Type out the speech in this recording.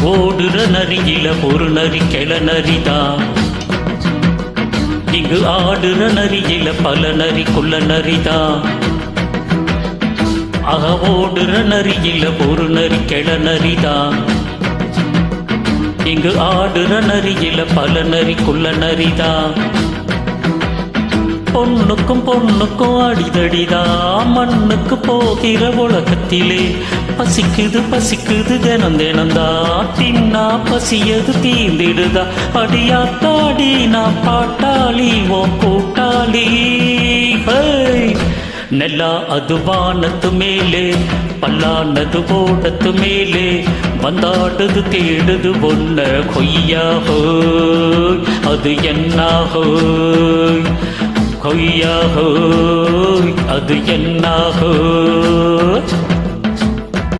ஓடுற நரியில ஒரு நரி கெள நரிதான். இங்கு ஆடுற நரியில பல நரி குள்ள நரிதான். ஓடுற நரியில ஒரு நரி கெள நரிதான். இங்கு ஆடுற நரியில பல நரி குள்ள நரிதான். பொண்ணுக்கும் பொண்ணுக்கும் அடிதடிதான். மண்ணுக்கு போகிற உலகத்திலே பசிக்குது பசிக்குது தினம் தினம்தான். தின்னா பசியது தீர்ந்திடுதா. அடியாத்தாடி நான் பாட்டாளி ஓ கூட்டாளி. நெல்லா அது வானத்து மேலே பல்லானது ஓடத்து மேலே வந்தாடுது தேடுது ஒன்ன கொய்யாகோ அது என்னாகோ கொய்யாகோ அது என்னாகோ.